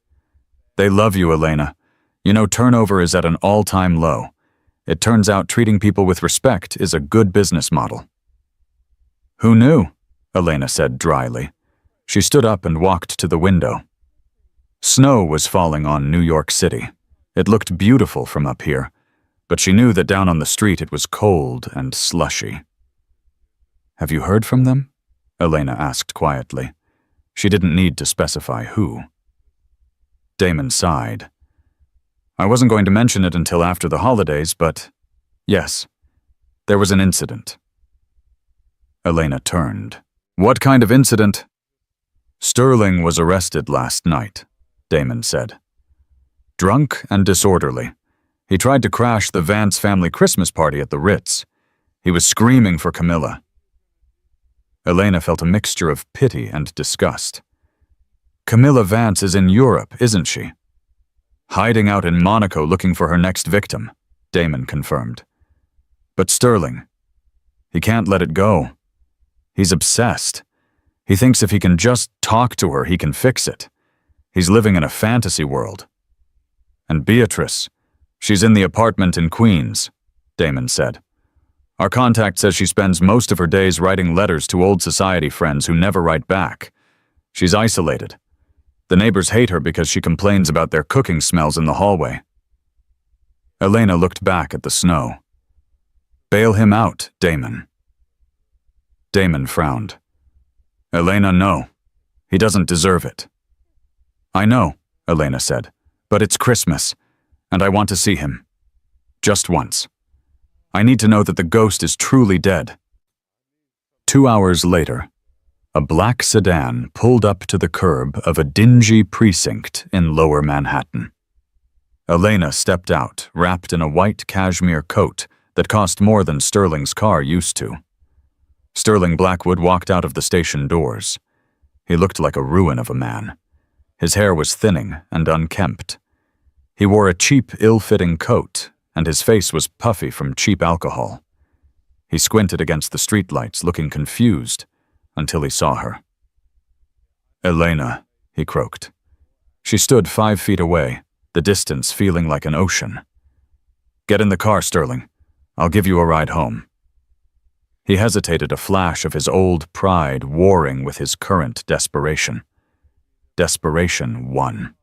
"They love you, Elena. You know, turnover is at an all-time low. It turns out treating people with respect is a good business model." "Who knew?" Elena said dryly. She stood up and walked to the window. Snow was falling on New York City. It looked beautiful from up here, but she knew that down on the street it was cold and slushy. "Have you heard from them?" Elena asked quietly. She didn't need to specify who. Damon sighed. "I wasn't going to mention it until after the holidays, but yes, there was an incident." Elena turned. "What kind of incident?" "Sterling was arrested last night," Damon said. "Drunk and disorderly. He tried to crash the Vance family Christmas party at the Ritz. He was screaming for Camilla." Elena felt a mixture of pity and disgust. "Camilla Vance is in Europe, isn't she?" "Hiding out in Monaco looking for her next victim," Damon confirmed. "But Sterling, he can't let it go. He's obsessed. He thinks if he can just talk to her, he can fix it. He's living in a fantasy world." "And Beatrice, she's in the apartment in Queens," Damon said. "Our contact says she spends most of her days writing letters to old society friends who never write back. She's isolated. The neighbors hate her because she complains about their cooking smells in the hallway." Elena looked back at the snow. "Bail him out, Damon." Damon frowned. "Elena, no. He doesn't deserve it." "I know," Elena said, "but it's Christmas, and I want to see him. Just once. I need to know that the ghost is truly dead." 2 hours later, a black sedan pulled up to the curb of a dingy precinct in Lower Manhattan. Elena stepped out, wrapped in a white cashmere coat that cost more than Sterling's car used to. Sterling Blackwood walked out of the station doors. He looked like a ruin of a man. His hair was thinning and unkempt. He wore a cheap, ill-fitting coat, and his face was puffy from cheap alcohol. He squinted against the streetlights, looking confused, until he saw her. "Elena," he croaked. She stood 5 feet away, the distance feeling like an ocean. "Get in the car, Sterling. I'll give you a ride home." He hesitated, a flash of his old pride warring with his current desperation. Desperation won.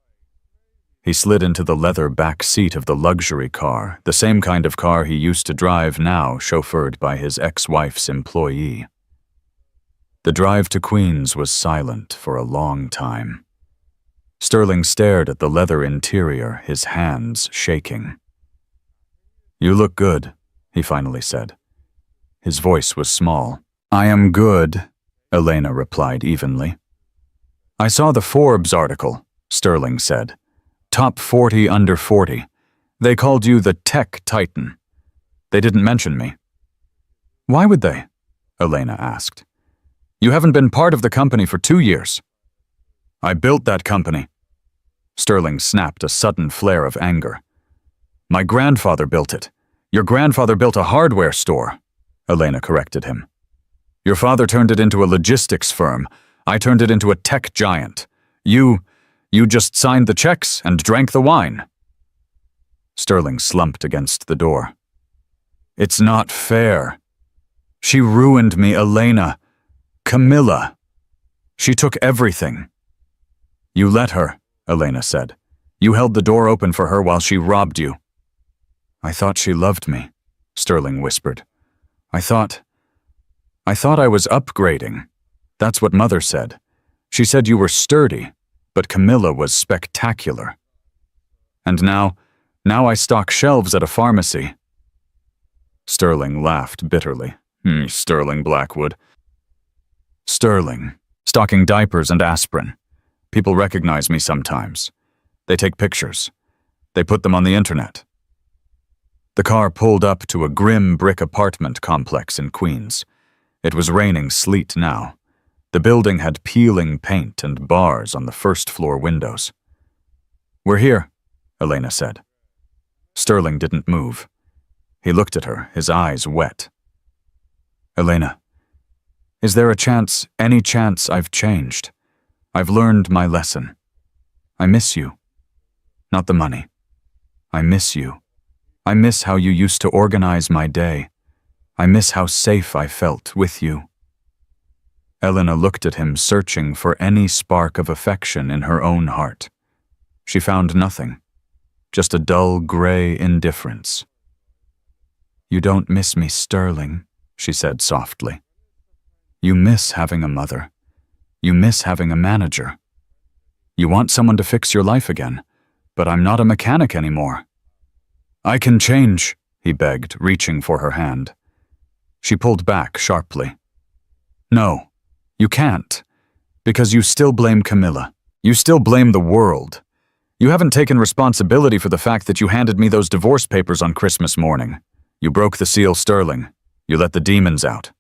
He slid into the leather back seat of the luxury car, the same kind of car he used to drive now, chauffeured by his ex-wife's employee. The drive to Queens was silent for a long time. Sterling stared at the leather interior, his hands shaking. "You look good," he finally said. His voice was small. "I am good," Elena replied evenly. "I saw the Forbes article," Sterling said. "Top 40 under 40. They called you the tech titan. They didn't mention me." "Why would they?" Elena asked. "You haven't been part of the company for 2 years." "I built that company." Sterling snapped a sudden flare of anger. "My grandfather built it. Your grandfather built a hardware store," Elena corrected him. "Your father turned it into a logistics firm. I turned it into a tech giant. You just signed the checks and drank the wine." Sterling slumped against the door. "It's not fair. She ruined me, Elena. Camilla. She took everything." "You let her," Elena said. "You held the door open for her while she robbed you." "I thought she loved me," Sterling whispered. I thought I was upgrading. That's what Mother said. She said you were sturdy, but Camilla was spectacular. And now I stock shelves at a pharmacy." Sterling laughed bitterly. Sterling Blackwood. "Sterling, stocking diapers and aspirin. People recognize me sometimes. They take pictures. They put them on the internet." The car pulled up to a grim brick apartment complex in Queens. It was raining sleet now. The building had peeling paint and bars on the first-floor windows. "We're here," Elena said. Sterling didn't move. He looked at her, his eyes wet. "Elena, is there any chance I've changed? I've learned my lesson. I miss you. Not the money. I miss you. I miss how you used to organize my day. I miss how safe I felt with you." Elena looked at him, searching for any spark of affection in her own heart. She found nothing, just a dull gray indifference. "You don't miss me, Sterling," she said softly. "You miss having a mother. You miss having a manager. You want someone to fix your life again, but I'm not a mechanic anymore." "I can change," he begged, reaching for her hand. She pulled back sharply. "No, you can't, because you still blame Camilla. You still blame the world. You haven't taken responsibility for the fact that you handed me those divorce papers on Christmas morning. You broke the seal, Sterling. You let the demons out."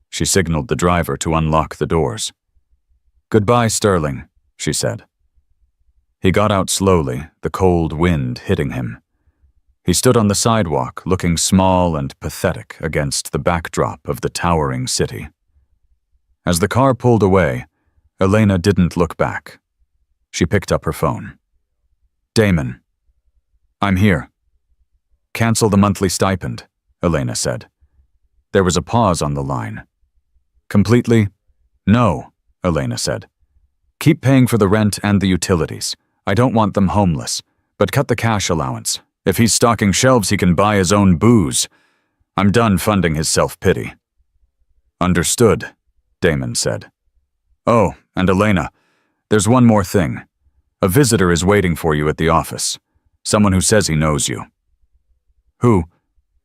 She signaled the driver to unlock the doors. "Goodbye, Sterling," she said. He got out slowly, the cold wind hitting him. He stood on the sidewalk, looking small and pathetic against the backdrop of the towering city. As the car pulled away, Elena didn't look back. She picked up her phone. "Damon. I'm here." "Cancel the monthly stipend," Elena said. There was a pause on the line. "Completely?" "No," Elena said. "Keep paying for the rent and the utilities. I don't want them homeless, but cut the cash allowance. If he's stocking shelves, he can buy his own booze. I'm done funding his self-pity." "Understood," Damon said. "Oh, and Elena, there's one more thing. A visitor is waiting for you at the office. Someone who says he knows you." "Who?"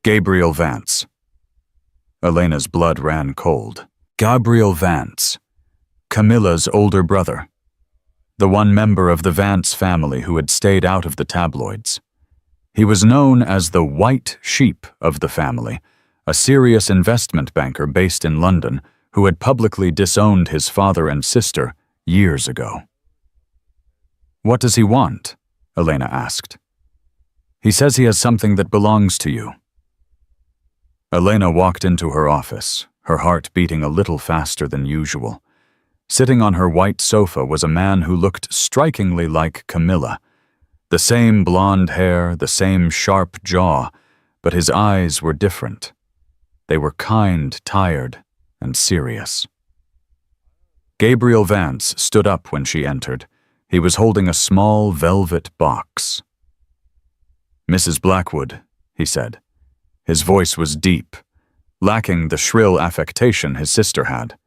"Gabriel Vance." Elena's blood ran cold. Gabriel Vance, Camilla's older brother. The one member of the Vance family who had stayed out of the tabloids. He was known as the White Sheep of the family, a serious investment banker based in London who had publicly disowned his father and sister years ago. "What does he want?" Elena asked. "He says he has something that belongs to you." Elena walked into her office, her heart beating a little faster than usual. Sitting on her white sofa was a man who looked strikingly like Camilla. The same blonde hair, the same sharp jaw, but his eyes were different. They were kind, tired, and serious. Gabriel Vance stood up when she entered. He was holding a small velvet box. "Mrs. Blackwood," he said. His voice was deep, lacking the shrill affectation his sister had.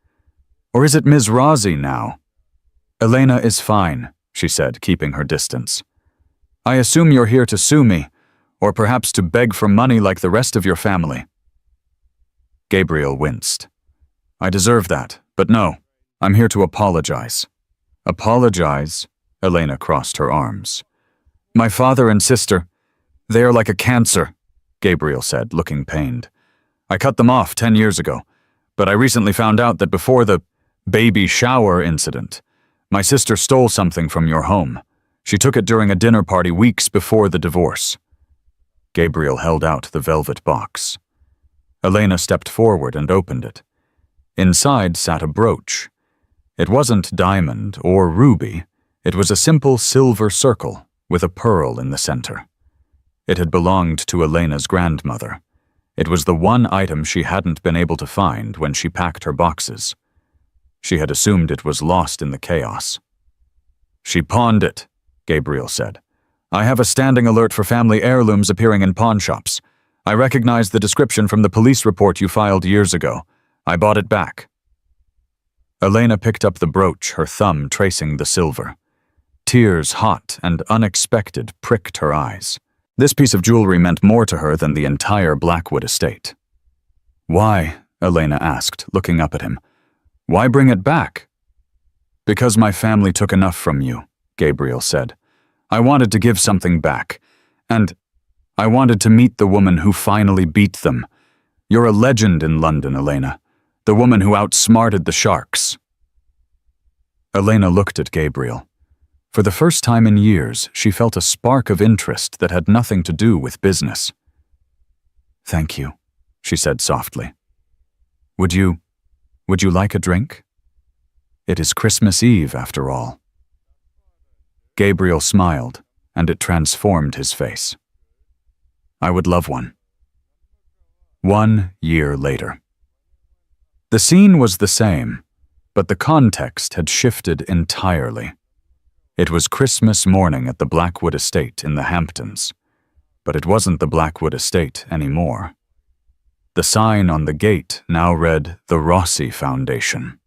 "Or is it Ms. Razi now?" "Elena is fine," she said, keeping her distance. I assume you're here to sue me, or perhaps to beg for money like the rest of your family. Gabriel winced. I deserve that, but no, I'm here to apologize. Apologize? Elena crossed her arms. My father and sister, they are like a cancer, Gabriel said, looking pained. I cut them off 10 years ago, but I recently found out that before the baby shower incident, my sister stole something from your home. She took it during a dinner party weeks before the divorce. Gabriel held out the velvet box. Elena stepped forward and opened it. Inside sat a brooch. It wasn't diamond or ruby. It was a simple silver circle with a pearl in the center. It had belonged to Elena's grandmother. It was the one item she hadn't been able to find when she packed her boxes. She had assumed it was lost in the chaos. She pawned it, Gabriel said. I have a standing alert for family heirlooms appearing in pawn shops. I recognize the description from the police report you filed years ago. I bought it back. Elena picked up the brooch, her thumb tracing the silver. Tears, hot and unexpected, pricked her eyes. This piece of jewelry meant more to her than the entire Blackwood estate. Why? Elena asked, looking up at him. Why bring it back? Because my family took enough from you, Gabriel said. I wanted to give something back, and I wanted to meet the woman who finally beat them. You're a legend in London, Elena. The woman who outsmarted the sharks. Elena looked at Gabriel. For the first time in years, she felt a spark of interest that had nothing to do with business. Thank you, she said softly. Would you like a drink? It is Christmas Eve, after all. Gabriel smiled, and it transformed his face. I would love one. 1 year later. The scene was the same, but the context had shifted entirely. It was Christmas morning at the Blackwood estate in the Hamptons, but it wasn't the Blackwood estate anymore. The sign on the gate now read the Rossi Foundation.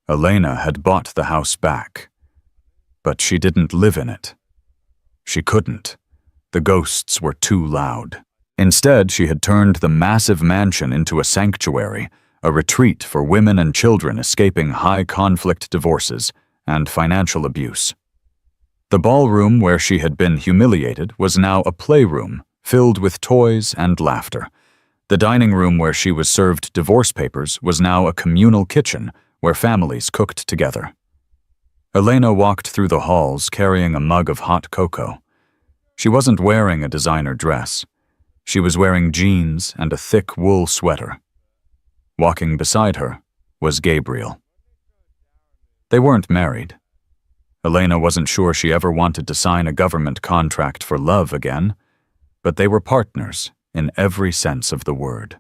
Elena had bought the house back, but she didn't live in it. She couldn't. The ghosts were too loud. Instead, she had turned the massive mansion into a sanctuary, a retreat for women and children escaping high-conflict divorces and financial abuse. The ballroom where she had been humiliated was now a playroom filled with toys and laughter. The dining room where she was served divorce papers was now a communal kitchen where families cooked together. Elena walked through the halls carrying a mug of hot cocoa. She wasn't wearing a designer dress. She was wearing jeans and a thick wool sweater. Walking beside her was Gabriel. They weren't married. Elena wasn't sure she ever wanted to sign a government contract for love again, but they were partners in every sense of the word.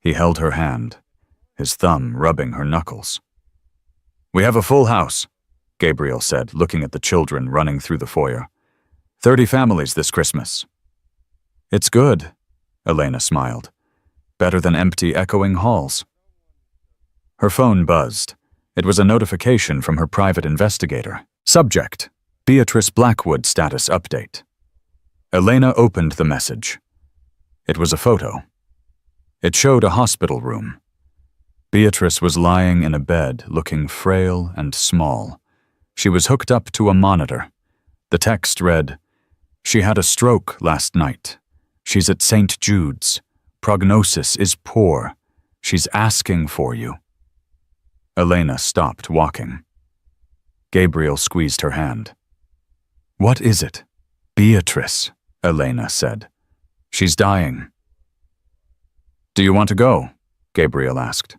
He held her hand, his thumb rubbing her knuckles. We have a full house, Gabriel said, looking at the children running through the foyer. 30 families this Christmas. It's good, Elena smiled. Better than empty, echoing halls. Her phone buzzed. It was a notification from her private investigator. Subject: Beatrice Blackwood status update. Elena opened the message. It was a photo. It showed a hospital room. Beatrice was lying in a bed, looking frail and small. She was hooked up to a monitor. The text read, "She had a stroke last night. She's at St. Jude's. Prognosis is poor. She's asking for you." Elena stopped walking. Gabriel squeezed her hand. What is it? Beatrice, Elena said. She's dying. Do you want to go? Gabriel asked.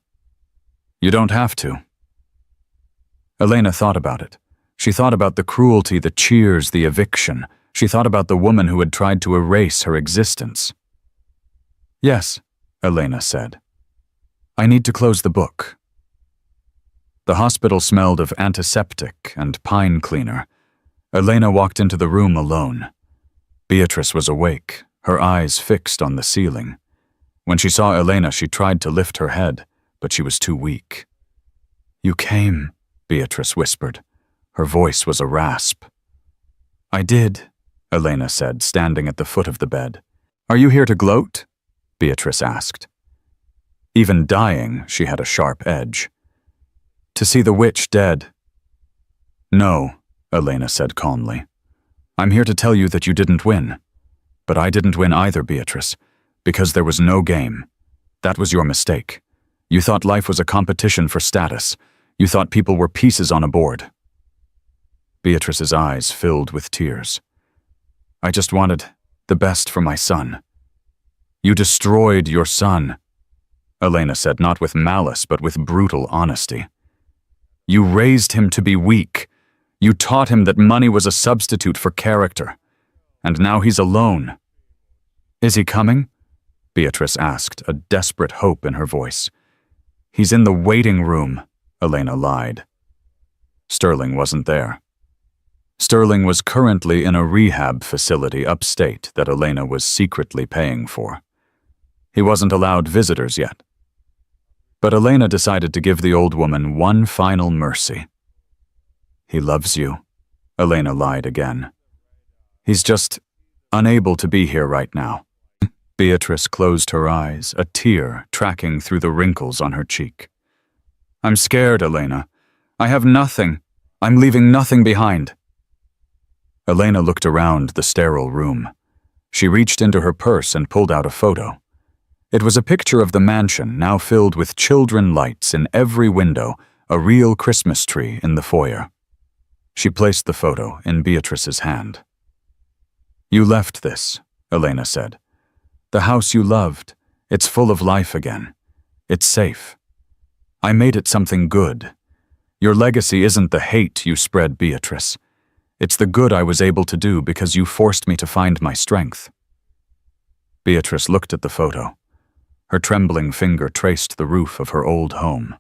You don't have to. Elena thought about it. She thought about the cruelty, the cheers, the eviction. She thought about the woman who had tried to erase her existence. Yes, Elena said. I need to close the book. The hospital smelled of antiseptic and pine cleaner. Elena walked into the room alone. Beatrice was awake, her eyes fixed on the ceiling. When she saw Elena, she tried to lift her head, but she was too weak. You came, Beatrice whispered. Her voice was a rasp. "I did," Elena said, standing at the foot of the bed. "Are you here to gloat?" Beatrice asked. Even dying, she had a sharp edge. "To see the witch dead." "No," Elena said calmly. "I'm here to tell you that you didn't win. But I didn't win either, Beatrice, because there was no game. That was your mistake. You thought life was a competition for status. You thought people were pieces on a board." Beatrice's eyes filled with tears. "I just wanted the best for my son." "You destroyed your son," Elena said, not with malice, but with brutal honesty. "You raised him to be weak. You taught him that money was a substitute for character. And now he's alone." "Is he coming?" Beatrice asked, a desperate hope in her voice. "He's in the waiting room," Elena lied. Sterling wasn't there. Sterling was currently in a rehab facility upstate that Elena was secretly paying for. He wasn't allowed visitors yet. But Elena decided to give the old woman one final mercy. "He loves you," Elena lied again. "He's just unable to be here right now." Beatrice closed her eyes, a tear tracking through the wrinkles on her cheek. "I'm scared, Elena. I have nothing. I'm leaving nothing behind." Elena looked around the sterile room. She reached into her purse and pulled out a photo. It was a picture of the mansion, now filled with children lights in every window, a real Christmas tree in the foyer. She placed the photo in Beatrice's hand. "You left this," Elena said. "The house you loved. It's full of life again. It's safe. I made it something good. Your legacy isn't the hate you spread, Beatrice. It's the good I was able to do because you forced me to find my strength." Beatrice looked at the photo. Her trembling finger traced the roof of her old home.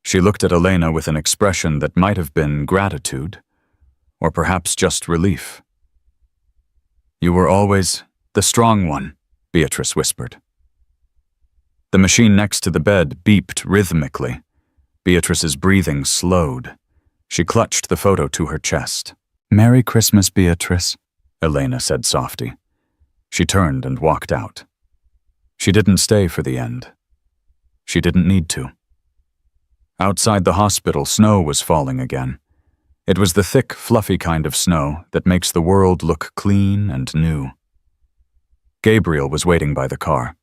She looked at Elena with an expression that might have been gratitude, or perhaps just relief. "You were always the strong one," Beatrice whispered. The machine next to the bed beeped rhythmically. Beatrice's breathing slowed. She clutched the photo to her chest. "Merry Christmas, Beatrice," Elena said softly. She turned and walked out. She didn't stay for the end. She didn't need to. Outside the hospital, snow was falling again. It was the thick, fluffy kind of snow that makes the world look clean and new. Gabriel was waiting by the car.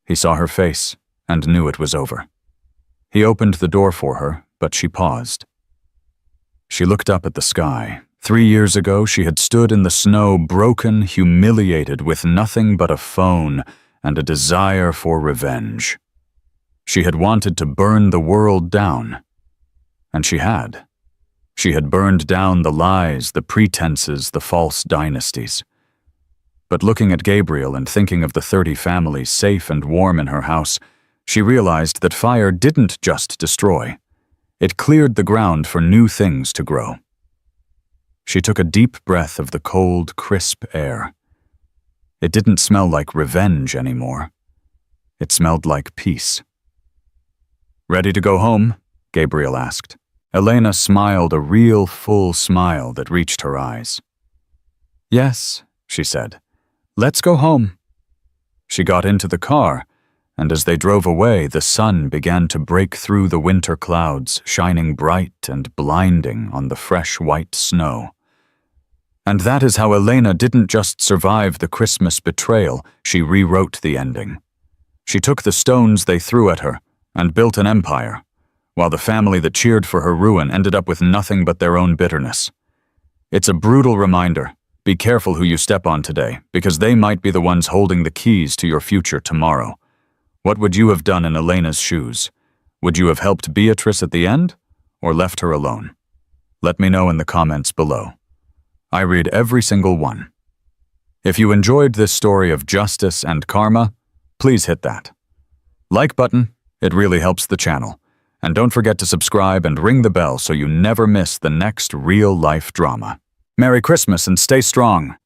He saw her face and knew it was over. He opened the door for her, but she paused. She looked up at the sky. 3 years ago, she had stood in the snow, broken, humiliated, with nothing but a phone and a desire for revenge. She had wanted to burn the world down. And she had. She had burned down the lies, the pretenses, the false dynasties. But looking at Gabriel and thinking of the 30 families safe and warm in her house, she realized that fire didn't just destroy. It cleared the ground for new things to grow. She took a deep breath of the cold, crisp air. It didn't smell like revenge anymore. It smelled like peace. "Ready to go home?" Gabriel asked. Elena smiled, a real, full smile that reached her eyes. "Yes," she said. "Let's go home." She got into the car, and as they drove away, the sun began to break through the winter clouds, shining bright and blinding on the fresh white snow. And that is how Elena didn't just survive the Christmas betrayal, she rewrote the ending. She took the stones they threw at her and built an empire, while the family that cheered for her ruin ended up with nothing but their own bitterness. It's a brutal reminder. Be careful who you step on today, because they might be the ones holding the keys to your future tomorrow. What would you have done in Elena's shoes? Would you have helped Beatrice at the end, or left her alone? Let me know in the comments below. I read every single one. If you enjoyed this story of justice and karma, please hit that like button. It really helps the channel. And don't forget to subscribe and ring the bell so you never miss the next real-life drama. Merry Christmas and stay strong.